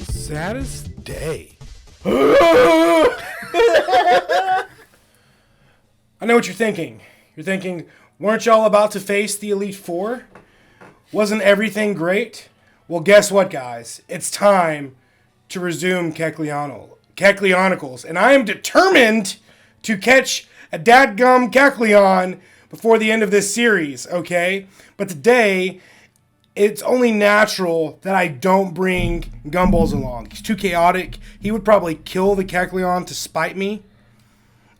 Saddest day. I know what you're thinking. You're thinking, weren't y'all about to face the Elite Four? Wasn't everything great? Well, guess what, guys? It's time to resume Kecleonicles. And I am determined to catch a dadgum Kecleon before the end of this series, okay? But today, it's only natural that I don't bring Gumballs along. He's too chaotic. He would probably kill the Kecleon to spite me.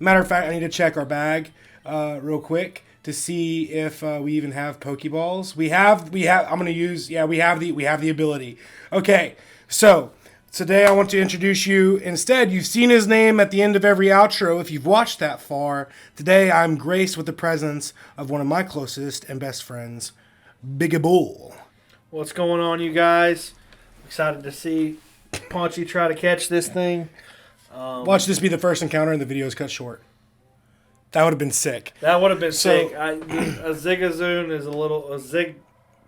Matter of fact, I need to check our bag real quick to see if we even have Pokeballs. We have. I'm gonna use. Yeah, we have the ability. Okay, so today I want to introduce you. Instead, you've seen his name at the end of every outro if you've watched that far. Today, I'm graced with the presence of one of my closest and best friends, Bigbull. What's going on, you guys? Excited to see Paunchy try to catch this thing. Watch this be the first encounter and the video is cut short. That would have been sick. That would have been sick. A Zigzagoon is a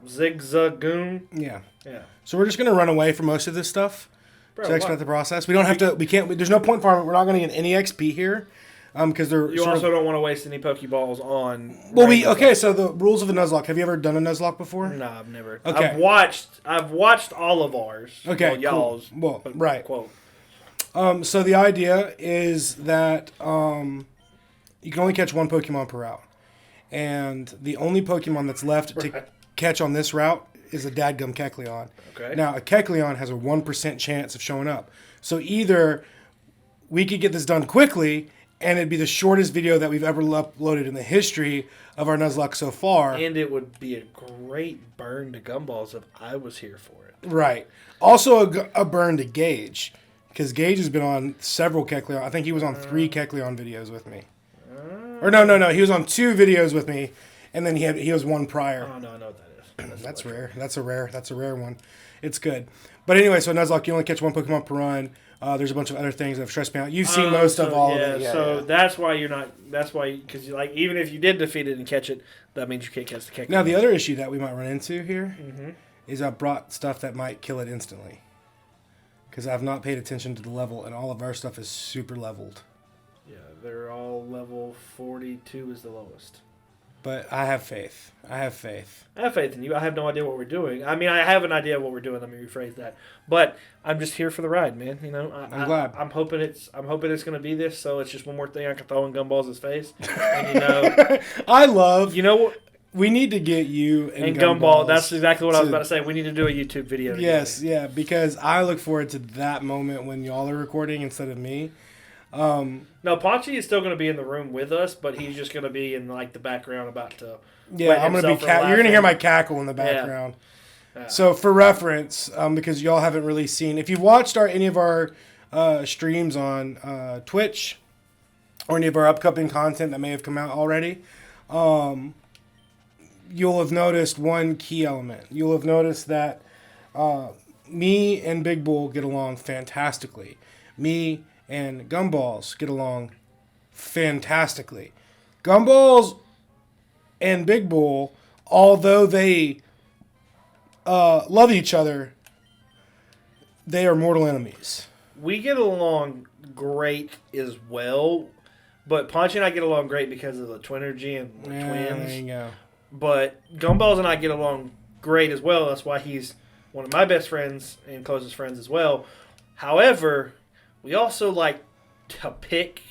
Zigzagoon. Yeah. Yeah. So we're just going to run away from most of this stuff to expedite what? the process. We don't have to, we can't, there's no point farming. We're not going to get any XP here. Because they're You also don't want to waste any Pokeballs on. Okay, so the rules of the Nuzlocke. Have you ever done a Nuzlocke before? No, I've never. Okay. I've watched all of ours. Okay, well, y'all's. Cool. Well, right. Quote. So the idea is that you can only catch one Pokemon per route. And the only Pokemon that's left to catch on this route is a dadgum Kecleon. Okay. Now, a Kecleon has a 1% chance of showing up. So either we could get this done quickly, and it'd be the shortest video that we've ever uploaded in the history of our Nuzlocke so far. And it would be a great burn to Gumballs if I was here for it. Right. Also a burn to Gage. Because Gage has been on several Kecleon. I think he was on 3 Kecleon videos with me. Or no. He was on 2 videos with me, and then he was one prior. Oh, no, I know what that is. That's rare. That's a rare one. It's good. But anyway, so Nuzlocke, you only catch one Pokemon per run. There's a bunch of other things that have stressed me out. You've seen most of all of it. Yeah, so that's why you're not. That's why, because like even if you did defeat it and catch it, that means you can't catch the Kecleon. Now the other issue that we might run into here is I brought stuff that might kill it instantly. Because I've not paid attention to the level, and all of our stuff is super leveled. Yeah, they're all level 42 is the lowest. But I have faith. I have faith in you. I have no idea what we're doing. I mean, I have an idea of what we're doing. Let me rephrase that. But I'm just here for the ride, man. You know, I'm glad. I'm hoping it's going to be this. So it's just one more thing I can throw in Gumballs' face. And you know, I love. You know what? We need to get you and Gumball. That's exactly what I was about to say. We need to do a YouTube video together. Yes, yeah, because I look forward to that moment when y'all are recording instead of me. No, Paunchy is still going to be in the room with us, but he's just going to be in like the background about to. Yeah, I'm going to be. You're going to hear my cackle in the background. Yeah. So for reference, because y'all haven't really seen, if you've watched any of our streams on Twitch or any of our upcoming content that may have come out already, you'll have noticed one key element. You'll have noticed that me and Bigbull get along fantastically. Me and Gumballs get along fantastically. Gumballs and Bigbull, although they love each other, they are mortal enemies. We get along great as well, but Paunchy and I get along great because of the Twinergy and twins. There you go. But Gumballs and I get along great as well. That's why he's one of my best friends and closest friends as well. However, we also like to pick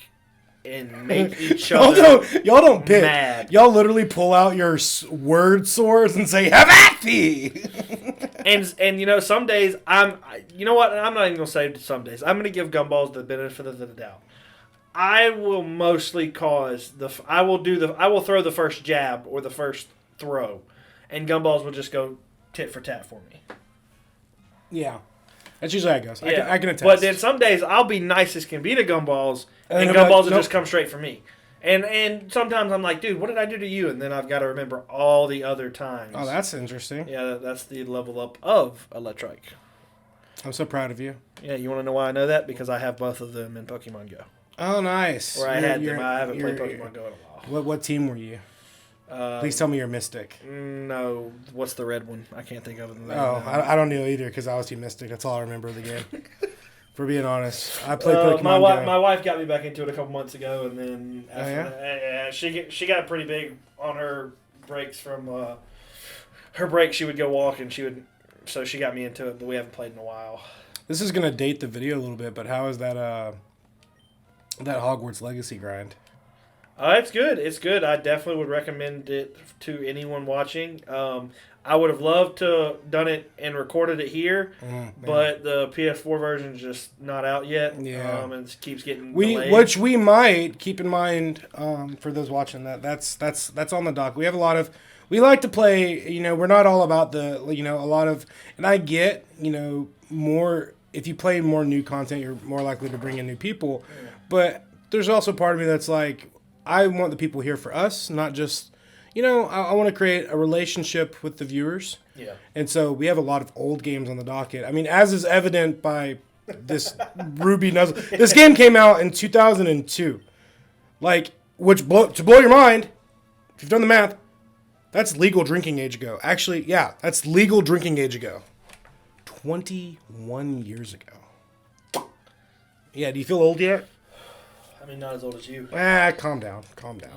and make each other y'all don't pick. Mad. Y'all literally pull out your word swords and say, "Have at thee!" and you know, some days you know what? I'm not even gonna say some days. I'm gonna give Gumballs the benefit of the doubt. I will mostly I will throw the first jab or the first throw, and Gumballs will just go tit for tat for me. Yeah. That's usually how it goes. Yeah. I can attest. But then some days I'll be nice as can be to Gumballs, and Gumballs will just come straight for me. And sometimes I'm like, dude, what did I do to you? And then I've got to remember all the other times. Oh, that's interesting. Yeah, that's the level up of Electrike. I'm so proud of you. Yeah, you want to know why I know that? Because I have both of them in Pokemon Go. Oh, nice. Where I had them. I haven't played Pokemon Go in a while. What team were you? Please tell me you're Mystic. No, what's the red one? I can't think of it. I don't know either because I was Team Mystic. That's all I remember of the game. For being honest, I played Pokemon Go. My wife got me back into it a couple months ago, and then she got pretty big on her breaks from her break. She would go walk, and so she got me into it. But we haven't played in a while. This is gonna date the video a little bit, but how is that that Hogwarts Legacy grind? It's good. It's good. I definitely would recommend it to anyone watching. I would have loved to done it and recorded it here, but the PS4 version is just not out yet. Yeah, and it keeps getting delayed. Which we might keep in mind for those watching that's on the dock. We have a lot of. We like to play. We're not all about the. A lot of, and I get more. If you play more new content, you're more likely to bring in new people. Yeah. But there's also part of me that's like, I want the people here for us, not just, I want to create a relationship with the viewers. Yeah. And so we have a lot of old games on the docket. I mean, as is evident by this Ruby Nuzlocke. This game came out in 2002. To blow your mind, if you've done the math, that's legal drinking age ago. Actually, yeah, that's legal drinking age ago. 21 years ago. Yeah, do you feel old yet? I mean, not as old as you. Calm down. Calm down.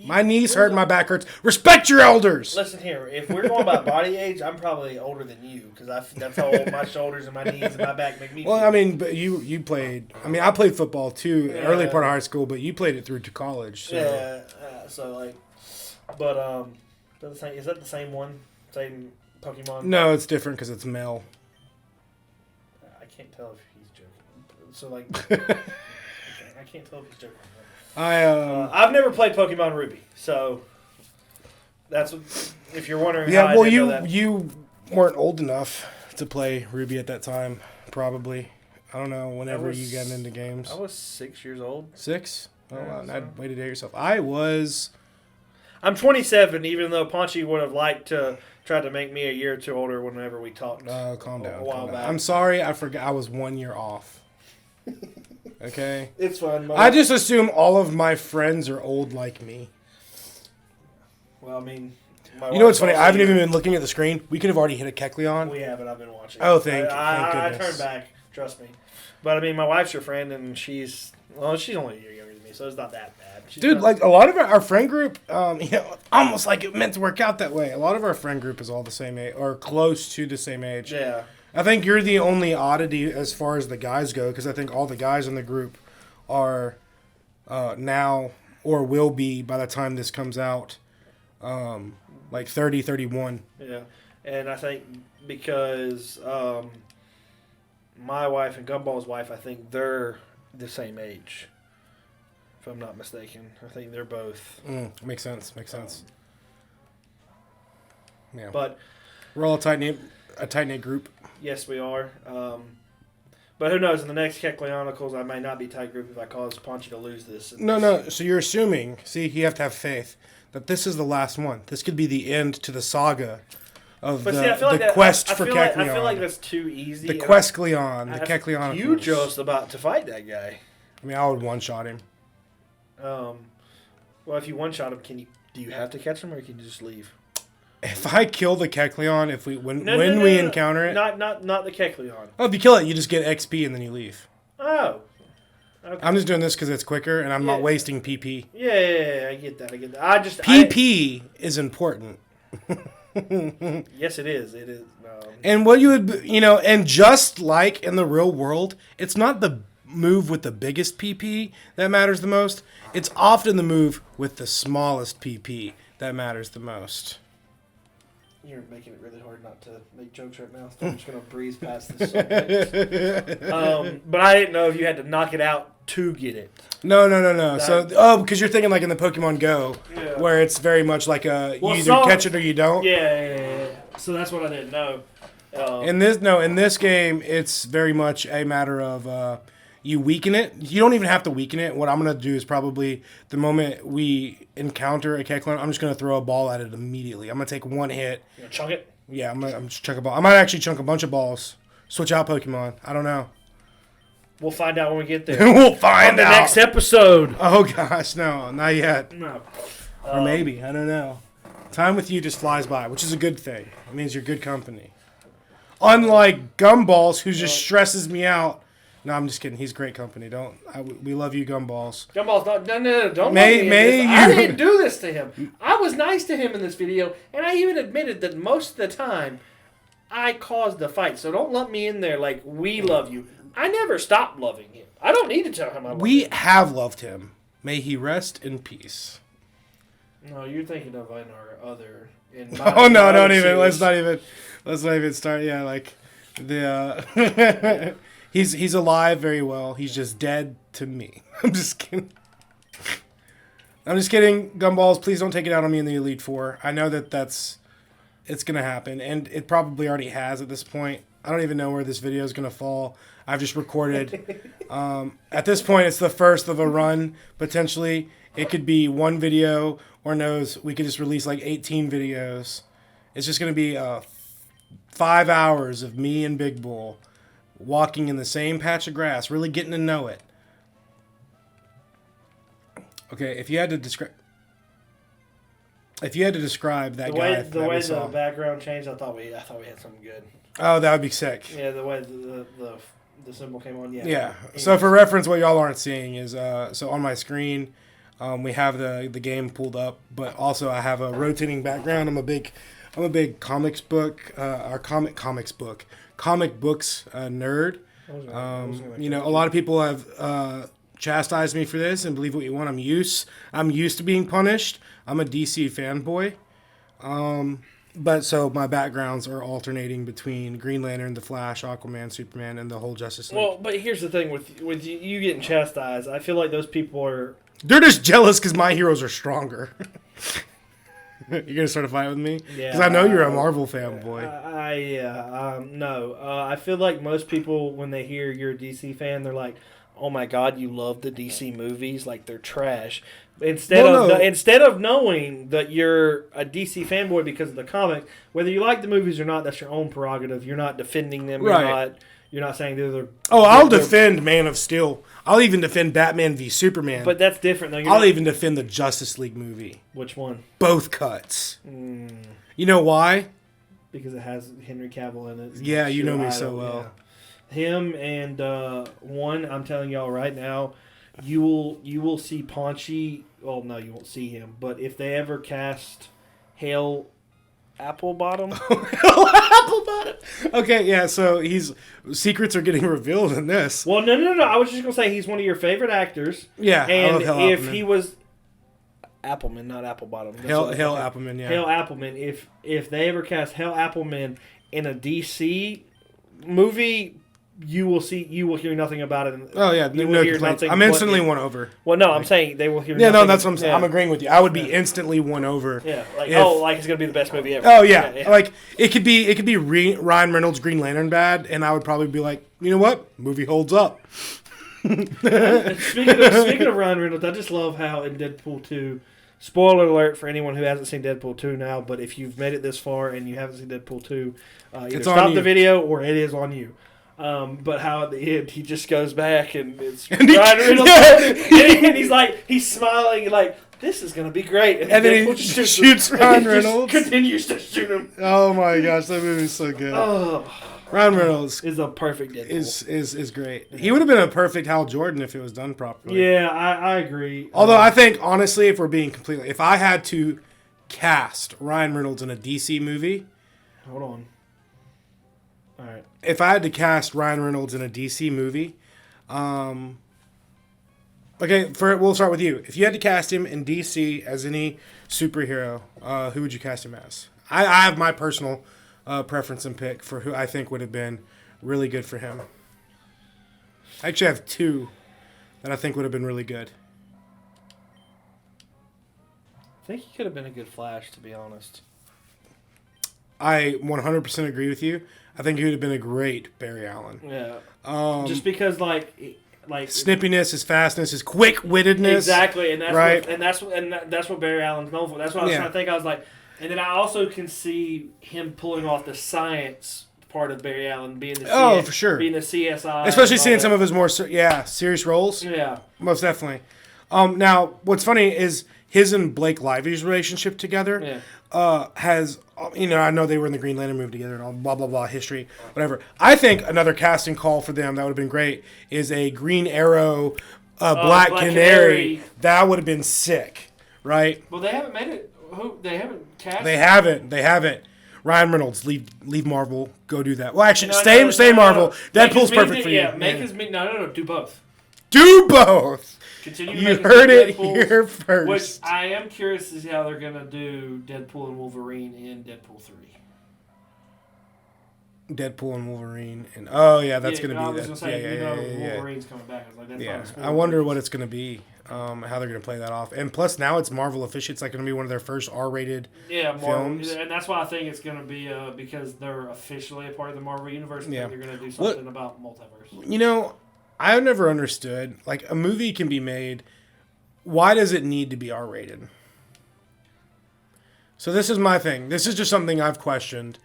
My knees hurt, my back hurts. Respect your elders! Listen here, if we're going by body age, I'm probably older than you, because that's how old my shoulders and my knees and my back make me feel. Well, I mean, but you played... I mean, I played football, too, early part of high school, but you played it through to college. So. Yeah, so, but, is that the same one? Same Pokemon? No, it's different because it's male. I can't tell if he's joking. So, I can't tell if he's joking. I've never played Pokemon Ruby, so that's if you're wondering. Yeah, how you weren't old enough to play Ruby at that time, probably. I don't know. Whenever you got into games, I was 6 years old. 6? Oh, wow. So. I'd way to date yourself. I'm 27, even though Paunchy would have liked to try to make me a year or two older whenever we talked. Calm down. A while back. I'm sorry, I forgot. I was 1 year off. Okay? It's fun. I just assume all of my friends are old like me. Well, I mean... You know what's funny? I haven't even been looking at the screen. We could have already hit a Kecleon. We haven't. I've been watching. Oh, thank goodness. I turned back. Trust me. But, I mean, my wife's your friend, and she's only a year younger than me, so it's not that bad. Dude, a lot of our friend group, almost like it meant to work out that way. A lot of our friend group is all the same age, or close to the same age. Yeah. I think you're the only oddity as far as the guys go, because I think all the guys in the group are now, or will be by the time this comes out, 30, 31. Yeah, and I think because my wife and Gumball's wife, I think they're the same age, if I'm not mistaken. I think they're both. Makes sense. Yeah. But we're all a tight-knit group. Yes, we are. But who knows? In the next Kecleonicles, I may not be tight group if I cause Paunchy to lose this. No. So you're assuming, you have to have faith, that this is the last one. This could be the end to the saga of the quest for Kecleon. I feel like that's too easy. The Quescleon, the Kecleonicles. You just about to fight that guy. I mean, I would one-shot him. Well, if you one-shot him, do you have to catch him, or can you just leave? If I kill the Kecleon, when we encounter it, not the Kecleon. Oh, if you kill it, you just get XP and then you leave. Oh, okay. I'm just doing this because it's quicker and I'm not wasting PP. Yeah, I get that. PP is important. Yes, it is. It is. And what you would, and just like in the real world, it's not the move with the biggest PP that matters the most. It's often the move with the smallest PP that matters the most. You're making it really hard not to make jokes right now, so I'm just going to breeze past this subject. But I didn't know if you had to knock it out to get it. No. Because you're thinking like in the Pokemon Go, where it's very much like you either catch it or you don't. Yeah. So that's what I didn't know. In this game, it's very much a matter of you weaken it. You don't even have to weaken it. What I'm going to do is probably the moment we encounter a Kecleon, I'm just going to throw a ball at it immediately. I'm going to take one hit. You going to chunk it? Yeah, I'm just chunk a ball. I might actually chunk a bunch of balls. Switch out Pokemon. I don't know. We'll find out when we get there. We'll find on the out. next episode. Oh gosh, no, not yet. No. Or maybe, I don't know. Time with you just flies by, which is a good thing. It means you're good company. Unlike Gumballs, who just stresses me out. No, I'm just kidding. He's great company. We love you, Gumballs. Gumballs, no, don't I didn't do this to him. I was nice to him in this video, and I even admitted that most of the time I caused the fight. So don't lump me in there like we love you. I never stopped loving him. I don't need to tell him I love him. We have loved him. May he rest in peace. No, you're thinking of our other. Oh no! Don't even. Let's not even start. Yeah, like the. He's alive very well. He's just dead to me. I'm just kidding. Gumballs, please don't take it out on me in the Elite Four. I know it's gonna happen, and it probably already has at this point. I don't even know where this video is gonna fall. I've just recorded. At this point, it's the first of a run. Potentially, it could be one video, or we could just release like 18 videos. It's just gonna be 5 hours of me and Bigbull walking in the same patch of grass, really getting to know it. Okay, if you had to describe that guy, the way the background changed, I thought we had something good. Oh, that would be sick. Yeah, the way the symbol came on. Yeah. Yeah. So for reference, what y'all aren't seeing is so on my screen, we have the game pulled up, but also I have a rotating background. I'm a big comic books nerd. A lot of people have chastised me for this, and believe what you want, I'm used to being punished. I'm a DC fanboy. But so my backgrounds are alternating between Green Lantern, The Flash, Aquaman, Superman, and the whole Justice League. Well, but here's the thing with you getting chastised. I feel like those people are... They're just jealous because my heroes are stronger. You're going to start a fight with me? Yeah. Because I know you're a Marvel fanboy. No. I feel like most people, when they hear you're a DC fan, they're like, oh my God, you love the DC movies? Like, they're trash. Instead of knowing that you're a DC fanboy because of the comic, whether you like the movies or not, that's your own prerogative. You're not defending them. Right. You're not saying they're... I'll defend Man of Steel. I'll even defend Batman v Superman. But that's different, though. I'll even defend the Justice League movie. Which one? Both cuts. You know why? Because it has Henry Cavill in it. Yeah, you know me so well. Yeah. Him and I'm telling y'all right now, you will see Paunchy. Well, no, you won't see him. But if they ever cast Hale Applebottom. Okay, yeah, so secrets are getting revealed in this. Well, no. I was just going to say he's one of your favorite actors. Yeah, and I love Hale if Appleman. he was... Appleman, not Applebottom. Hale Appleman, yeah. Hale Appleman. If they ever cast Hale Appleman in a DC movie... You will hear nothing about it. Oh yeah, no complaints. I'm instantly won over. Well, no, I'm saying they will hear. Yeah, nothing. No, that's what I'm saying. Yeah. I'm agreeing with you. I would be instantly won over. Yeah, like it's gonna be the best movie ever. Oh yeah. Like it could be Ryan Reynolds' Green Lantern bad, and I would probably be like, you know what, movie holds up. Speaking of Ryan Reynolds, I just love how in Deadpool 2. Spoiler alert for anyone who hasn't seen Deadpool 2 now, but if you've made it this far and you haven't seen Deadpool 2, either stop the video or it is on you. But how at the end he just goes back and it's Ryan Reynolds and he's smiling like this is gonna be great, and then he shoots Ryan Reynolds. Continues to shoot him. Oh my gosh, that movie's so good. Oh, Ryan Reynolds is a perfect Deadpool. Is great. He would have been a perfect Hal Jordan if it was done properly. Yeah, I agree. Although I think honestly, if I had to cast Ryan Reynolds in a DC movie, hold on. All right. If I had to cast Ryan Reynolds in a DC movie, we'll start with you. If you had to cast him in DC as any superhero, who would you cast him as? I have my personal preference and pick for who I think would have been really good for him. I actually have two that I think would have been really good. I think he could have been a good Flash, to be honest. I 100% agree with you. I think he would have been a great Barry Allen. Yeah. Just because, like snippiness, his fastness, his quick-wittedness. Exactly, and that's right. That's what Barry Allen's known for. That's what I was trying to think. I was like, and then I also can see him pulling off the science part of Barry Allen being the for sure, being the CSI, especially seeing some of his more serious roles. Yeah, most definitely. Now, what's funny is his and Blake Lively's relationship together has, I know they were in the Green Lantern movie together and all blah, blah, blah, history, whatever. I think another casting call for them that would have been great is a Green Arrow, Black Canary. That would have been sick, right? Well, they haven't made it. They haven't cast. They haven't. Ryan Reynolds, leave Marvel, go do that. Well, actually, stay in Marvel. Deadpool's perfect for you. Yeah, make his no, do both. Do both. Continue. You heard it here first. Which I am curious to see how they're gonna do Deadpool and Wolverine in Deadpool 3. Deadpool and Wolverine, and that's gonna be. I was gonna say, Wolverine's coming back. I was like, that's I wonder what it's gonna be, how they're gonna play that off, and plus now it's Marvel official. It's like gonna be one of their first R-rated films, and that's why I think it's gonna be because they're officially a part of the Marvel universe. And they're gonna do something about multiverse. I've never understood, like, a movie can be made. Why does it need to be R-rated? So this is my thing. This is just something I've questioned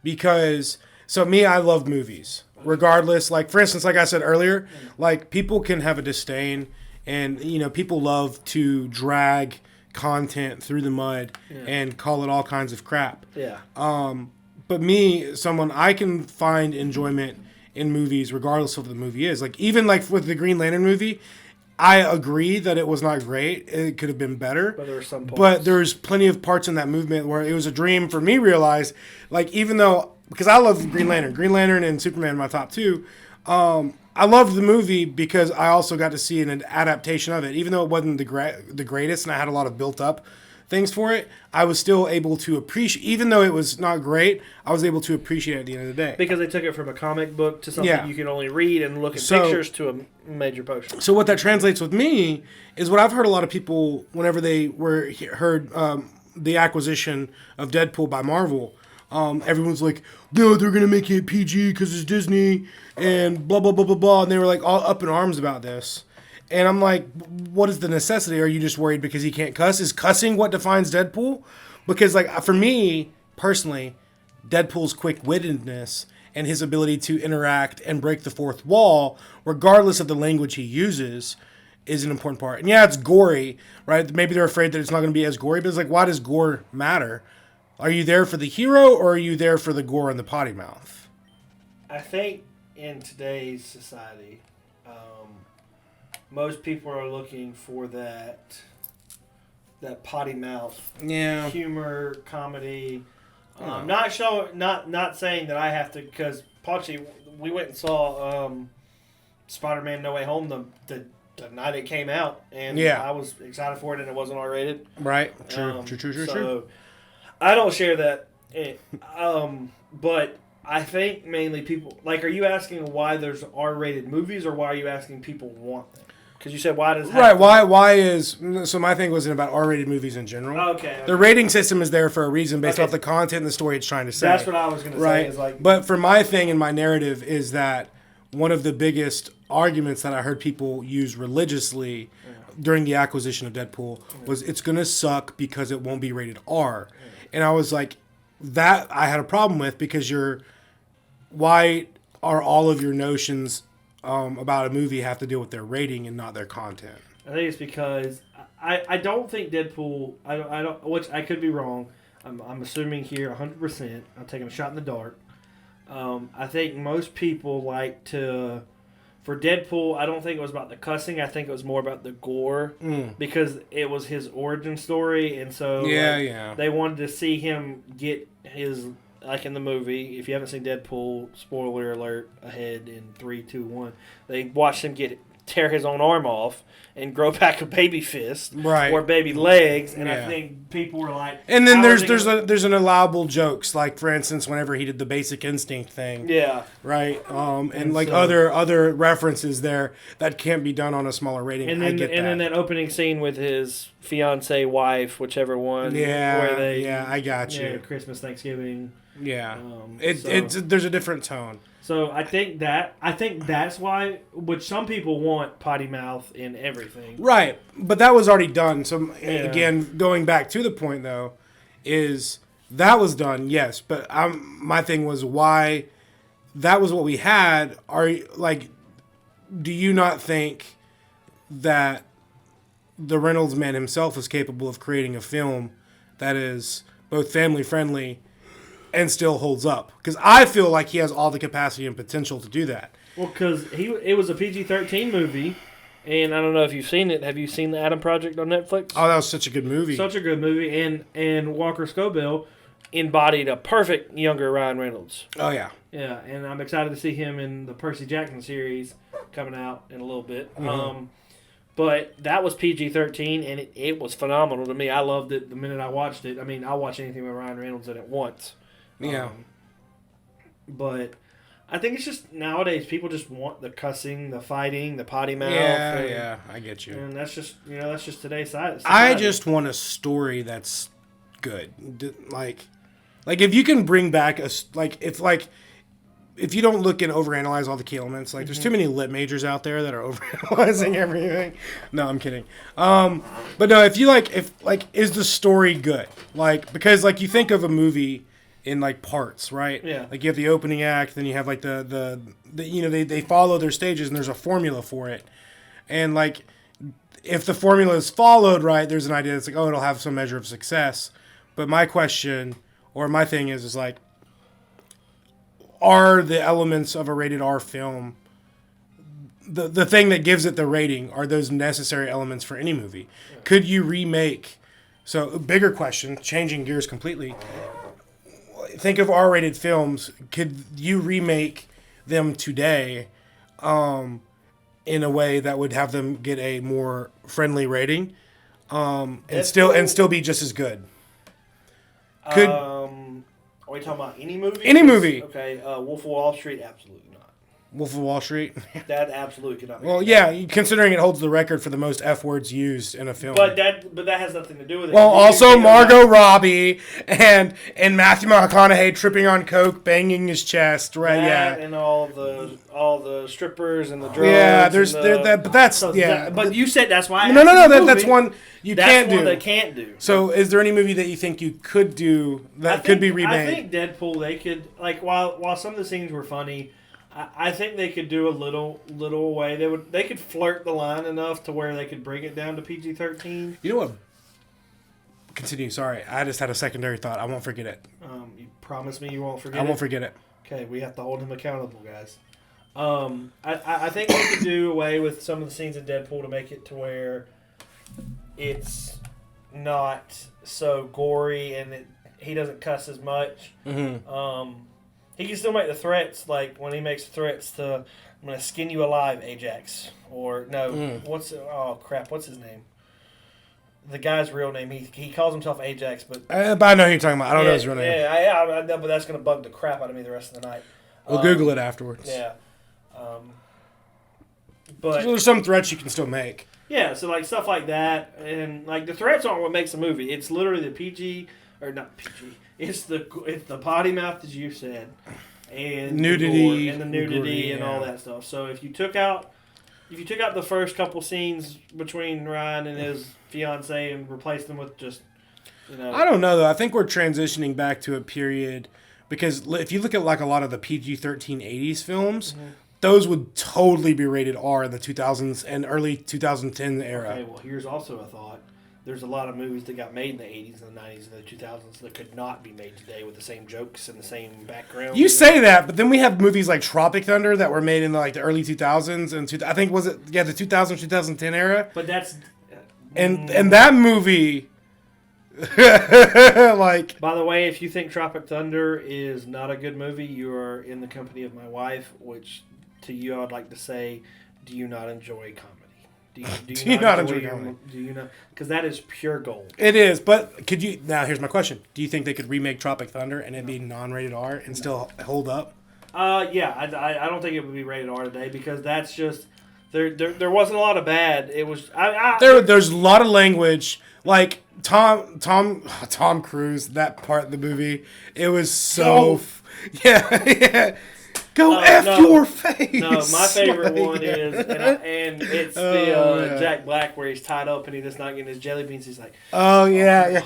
because. So me, I love movies, regardless. Like, for instance, like I said earlier, like, people can have a disdain, and, people love to drag content through the mud and call it all kinds of crap. Yeah. But me, I can find enjoyment in movies regardless of what the movie is. Like, even like with the Green Lantern movie, I agree that it was not great. It could have been better. But there were some parts. But there's plenty of parts in that movement where it was a dream for me to realize, like, even though, because I love Green Lantern and Superman my top two, I loved the movie because I also got to see an adaptation of it. Even though it wasn't the greatest and I had a lot of built up things for it, I was still able to appreciate, even though it was not great, I was able to appreciate it at the end of the day. Because they took it from a comic book to something you can only read and look at pictures to a major poster. So what that translates with me is what I've heard a lot of people, whenever they heard the acquisition of Deadpool by Marvel, everyone's like, no, they're going to make it PG because it's Disney and blah, blah, blah, blah, blah. And they were like all up in arms about this. And I'm like, what is the necessity? Are you just worried because he can't cuss? Is cussing what defines Deadpool? Because, like, for me, personally, Deadpool's quick-wittedness and his ability to interact and break the fourth wall, regardless of the language he uses, is an important part. And yeah, it's gory, right? Maybe they're afraid that it's not going to be as gory, but it's like, why does gore matter? Are you there for the hero, or are you there for the gore and the potty mouth? I think in today's society, most people are looking for that potty mouth humor, comedy. Not saying that I have to, because Pauchi, we went and saw Spider-Man No Way Home the night it came out, and I was excited for it, and it wasn't R-rated. Right. True. True. I don't share that, but I think mainly people, like, are you asking why there's R-rated movies, or why are you asking people want them? Because you said, why does that... Right, why is... So my thing wasn't about R-rated movies in general. Okay. The rating system is there for a reason based off the content and the story it's trying to say. That's what I was going to say. Is like, but for my thing and my narrative is that one of the biggest arguments that I heard people use religiously during the acquisition of Deadpool was it's going to suck because it won't be rated R. And I was like, that I had a problem with, because why are all of your notions about a movie have to deal with their rating and not their content? I think it's because I don't think Deadpool, I don't, which I could be wrong. I'm assuming here 100%. I'm taking a shot in the dark. I think most people like to, for Deadpool, I don't think it was about the cussing. I think it was more about the gore, because it was his origin story, and so they wanted to see him get his, like in the movie. If you haven't seen Deadpool, spoiler alert ahead in 3, 2, 1. They watched him tear his own arm off and grow back a baby fist or baby legs, and I think people were like... And then there's an allowable jokes, like, for instance, whenever he did the Basic Instinct thing. Yeah. Right? And like, so, other references there that can't be done on a smaller rating. And then, I get that. And then that opening scene with his fiancee, wife, whichever one. Yeah, I got you. Christmas, Thanksgiving. Yeah. There's a different tone. So I think that's why, which some people want potty mouth in everything. Right, but that was already done. So again, going back to the point though, is that was done, yes. But my thing was, why that was what we had. Do you not think that the Reynolds man himself is capable of creating a film that is both family friendly and still holds up? Because I feel like he has all the capacity and potential to do that. Well, because it was a PG-13 movie, and I don't know if you've seen it. Have you seen The Adam Project on Netflix? Oh, that was such a good movie. Such a good movie, and Walker Scobell embodied a perfect younger Ryan Reynolds. Oh, yeah. Yeah, and I'm excited to see him in the Percy Jackson series coming out in a little bit. Mm-hmm. But that was PG-13, and it was phenomenal to me. I loved it the minute I watched it. I mean, I'll watch anything with Ryan Reynolds in it once. Yeah. But I think it's just nowadays people just want the cussing, the fighting, the potty mouth. Yeah, I get you. And that's just today's society. I just want a story that's good. Like if you can bring back if you don't look and overanalyze all the key elements, like there's too many lit majors out there that are overanalyzing everything. No, I'm kidding. But no, if is the story good? Like, because like you think of a movie in like parts, right? Yeah. Like you have the opening act, then you have like the they follow their stages and there's a formula for it. And like if the formula is followed right, there's an idea that's like, oh, it'll have some measure of success. But my question or my thing is like, are the elements of a rated R film the thing that gives it the rating? Are those necessary elements for any movie? Yeah. Could you remake? So a bigger question, changing gears completely. Think of R-rated films. Could you remake them today in a way that would have them get a more friendly rating and still be just as good? Could are we talking about any movie? Any movie. Okay, Wolf of Wall Street, absolutely not. Wolf of Wall Street? That absolutely cannot be. Well, yeah, considering it holds the record for the most F words used in a film. But that has nothing to do with it. Well, also Margot Robbie and Matthew McConaughey tripping on coke, banging his chest, right? That yeah, and all the strippers and the drugs. Yeah, but that's so yeah. But you said that's why. No, that's one you can't do. That's one they can't do. So, is there any movie that you think you could do that could be remade? I think Deadpool. They could while some of the scenes were funny. I think they could do a little way. They could flirt the line enough to where they could bring it down to PG-13. You know what? Continue. Sorry, I just had a secondary thought. I won't forget it. You promise me you won't forget it? I won't forget it. Okay, we have to hold him accountable, guys. I think they could do away with some of the scenes in Deadpool to make it to where it's not so gory and he doesn't cuss as much. Mm-hmm. He can still make the threats, like when he makes threats to, I'm going to skin you alive, Ajax. Or, what's his name? The guy's real name. He calls himself Ajax, but I know who you're talking about. I don't know his real name. Yeah, I know, but that's going to bug the crap out of me the rest of the night. We'll Google it afterwards. Yeah. But so there's some threats you can still make. Yeah, so like stuff like that, and like the threats aren't what makes a movie. It's literally the PG, or not PG. It's the potty mouth, as you said, and nudity, and the nudity and all that stuff. So if you took out the first couple scenes between Ryan and his fiance and replaced them with just, I don't know though. I think we're transitioning back to a period because if you look at like a lot of the PG-13 80s films. Mm-hmm. Those would totally be rated R in the 2000s and early 2010 era. Okay, well, here's also a thought. There's a lot of movies that got made in the 80s and the 90s and the 2000s that could not be made today with the same jokes and the same background. You say that, but then we have movies like Tropic Thunder that were made in the early 2000s and I think the 2010 era. But that's and that movie like. By the way, if you think Tropic Thunder is not a good movie, you are in the company of my wife, which to you I would like to say, do you not enjoy comedy? Do you not enjoy comedy? Do you not? Because that is pure gold. It is, but could you? Now, here's my question: do you think they could remake Tropic Thunder and it be non-rated R and still hold up? Yeah, I don't think it would be rated R today because that's just there wasn't a lot of bad. It was there's a lot of language like Tom Cruise, that part of the movie. It was so yeah. Go F your face. No, my favorite one is, and it's the Jack Black where he's tied up and he's just not getting his jelly beans. He's like, oh, yeah.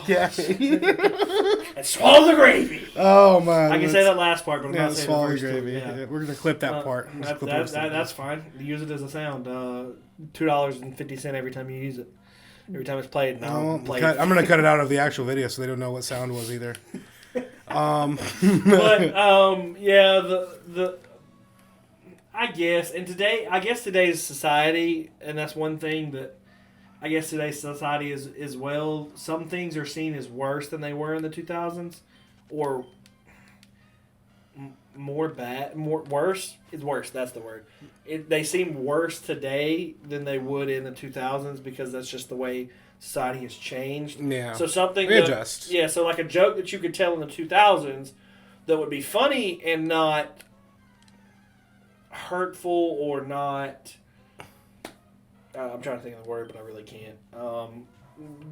and swallow the gravy. Oh, man. I can say that last part, but I'm not saying swallow the the first gravy. two. Yeah. We're going to clip that part. That's fine. Use it as a sound. $2.50 every time you use it. Every time it's played. No, I'm going to cut it out of the actual video so they don't know what sound was either. I guess today's society, and that's one thing that I guess today's society is well, some things are seen as worse than they were in the 2000s, or worse. It's worse. That's the word. They seem worse today than they would in the 2000s because that's just the way society has changed. Yeah. So something readjust. Yeah. So like a joke that you could tell in the 2000s that would be funny and not hurtful or not. I'm trying to think of the word, but I really can't.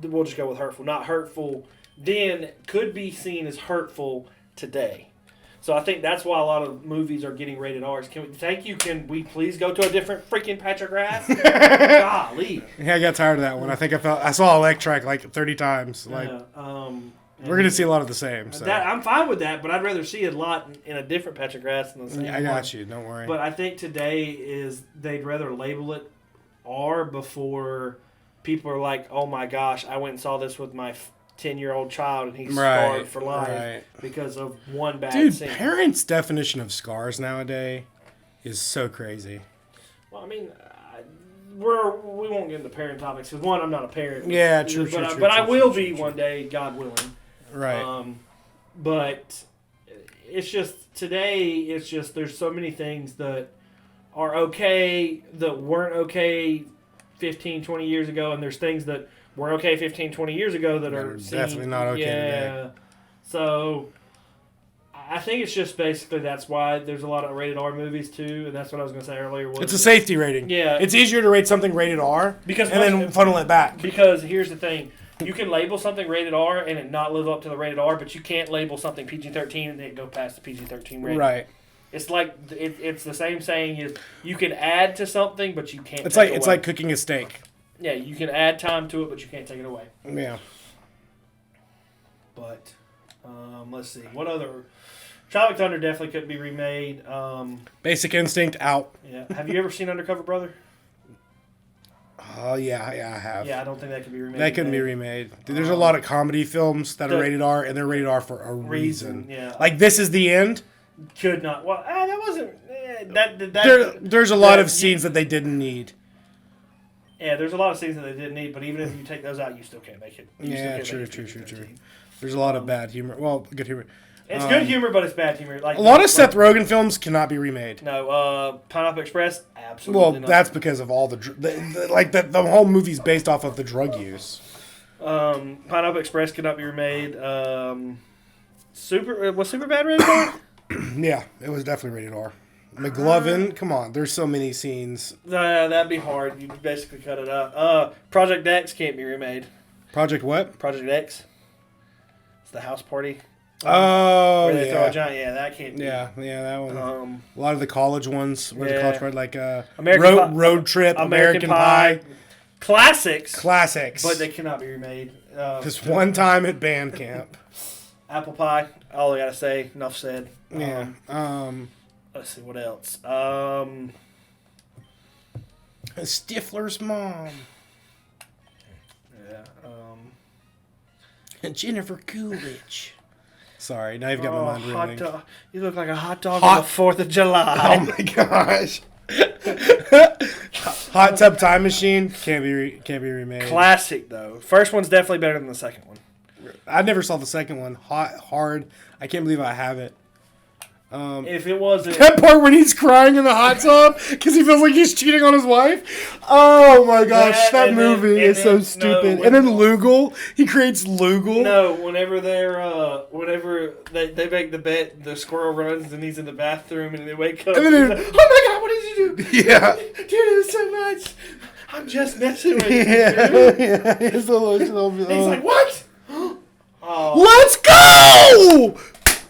We'll just go with hurtful. Not hurtful. Then could be seen as hurtful today. So I think that's why a lot of movies are getting rated R's. Can we please go to a different freaking patch of grass? Golly. Yeah, I got tired of that one. I think I saw Electric like 30 times. Like, we're going to see a lot of the same. So. I'm fine with that, but I'd rather see a lot in a different patch of grass than the same. I got you. Don't worry. But I think today they'd rather label it R before people are like, oh my gosh, I went and saw this with my 10-year-old child and he's scarred for life because of one bad scene. Dude, parents' definition of scars nowadays is so crazy. Well, I mean, we won't get into parent topics because, one, I'm not a parent. Yeah, true. But I will be one day, God willing. Right. But it's just, today, it's just, there's so many things that are okay that weren't okay 15, 20 years ago, and there's things that were okay 15, 20 years ago that are definitely not okay today. So I think it's just basically that's why there's a lot of rated R movies too, and that's what I was going to say earlier. It's a safety rating. Yeah. It's easier to rate something rated R then funnel it back. Because here's the thing. You can label something rated R and it not live up to the rated R, but you can't label something PG-13 and it go past the PG-13 rating. Right. It's like it's the same saying is you can add to something, but you can't. It's like cooking a steak. Yeah, you can add time to it, but you can't take it away. Yeah. But let's see, what other? Tropic Thunder definitely couldn't be remade. Basic Instinct out. Yeah. Have you ever seen Undercover Brother? Oh yeah, I have. Yeah, I don't think that could be remade. That couldn't be remade. Dude, there's a lot of comedy films that are rated R, and they're rated R for a reason. Yeah. Like This Is the End. Could not. Well, that wasn't. There's a lot of scenes that they didn't need. Yeah, there's a lot of scenes that they didn't need, but even if you take those out, you still can't make it. True. There's a lot of bad humor. Well, good humor. It's good humor, but it's bad humor. Like a lot of Seth Rogen films cannot be remade. No, Pineapple Express, absolutely not. That's because of all the whole movie's based off of the drug use. Pineapple Express could not be remade. Was Superbad rated R? Yeah, it was definitely rated R. McLovin, come on, there's so many scenes. That'd be hard. You basically cut it out. Project X can't be remade. Project what? Project X. It's the house party. Oh, where they throw a giant. Yeah, that can't be. Yeah, that one. A lot of the college ones. Where the college party, like Road Trip, American Pie. Classics. But they cannot be remade. Just one time at band camp. Apple Pie. All I gotta say. Enough said. Yeah. Let's see what else. Stifler's mom. Yeah. Jennifer Coolidge. Sorry, now you've got my mind reeling. You look like a hot dog on the 4th of July. Oh my gosh. Hot Tub Time Machine can't be remade. Classic though. First one's definitely better than the second one. I never saw the second one. Hard. I can't believe I have it. If it wasn't that part when he's crying in the hot tub because he feels like he's cheating on his wife. Oh my gosh, that movie is so stupid. No, and then Lugal, he creates Lugal. No, whenever they make the bet, the squirrel runs and he's in the bathroom and they wake up. And then like, oh my god, what did you do? Yeah, you do so much. I'm just messing with you. Yeah, he's like, what? Let's go!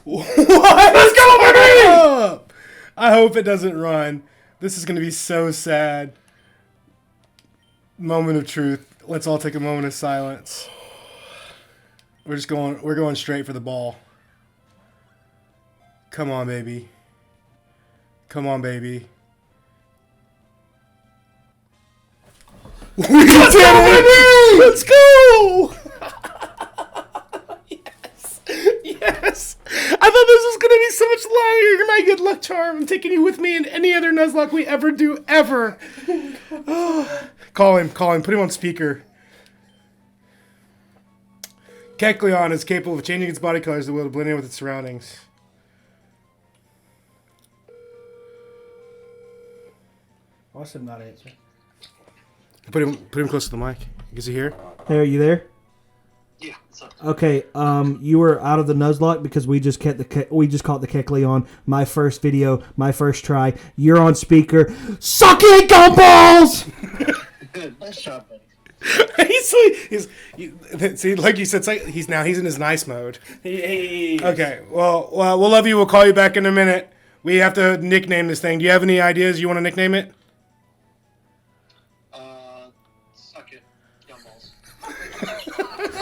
What? Let's go, baby! I hope it doesn't run. This is going to be so sad. Moment of truth. Let's all take a moment of silence. We're going straight for the ball. Come on, baby. Come on, baby. We did it! Let's go! Yes! I thought this was going to be so much longer. You're my good luck charm. I'm taking you with me in any other Nuzlocke we ever do, ever. Call him. Put him on speaker. Kecleon is capable of changing its body colors to will to blend in with its surroundings. Watch him not answer. Put him close to the mic. Is he here? Hey, are you there? Yeah, what's up? Okay, you were out of the Nuzlocke because we just caught the Kecleon. My first video, my first try. You're on speaker. Suck it, gumballs! Good, nice job, buddy. See, like you said, he's in his nice mode. Hey. Okay, well, we'll love you. We'll call you back in a minute. We have to nickname this thing. Do you have any ideas you want to nickname it? Suck it, gumballs.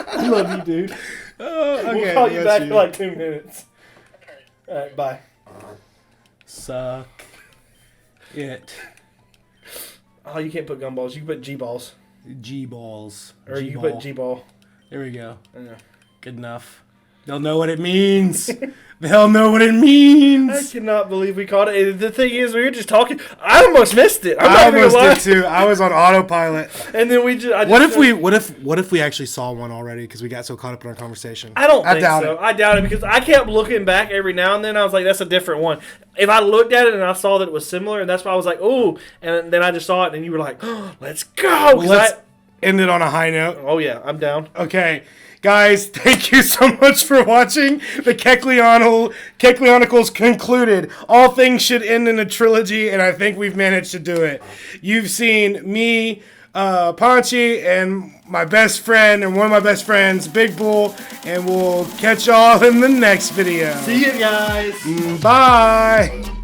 I love you, dude. Okay, We'll call you back in like 2 minutes. Alright. All right, bye. Suck it. Oh, you can't put gumballs. You can put G-balls. G-balls. Or you can put G-ball. There we go. Yeah. Good enough. They'll know what it means. They'll know what it means. I cannot believe we caught it. The thing is, we were just talking. I almost missed it. I almost did too. I was on autopilot. And then we just. What if we actually saw one already because we got so caught up in our conversation? I doubt it. I doubt it because I kept looking back every now and then. I was like, that's a different one. If I looked at it and I saw that it was similar, and that's why I was like, ooh. And then I just saw it, and you were like, oh, let's go. Well, let's end it on a high note. Oh, yeah, I'm down. Okay. Guys, thank you so much for watching. The Kecleonicles concluded. All things should end in a trilogy, and I think we've managed to do it. You've seen me, Ponchi, and my best friend, and one of my best friends, Bigbull, and we'll catch y'all in the next video. See you guys. Bye.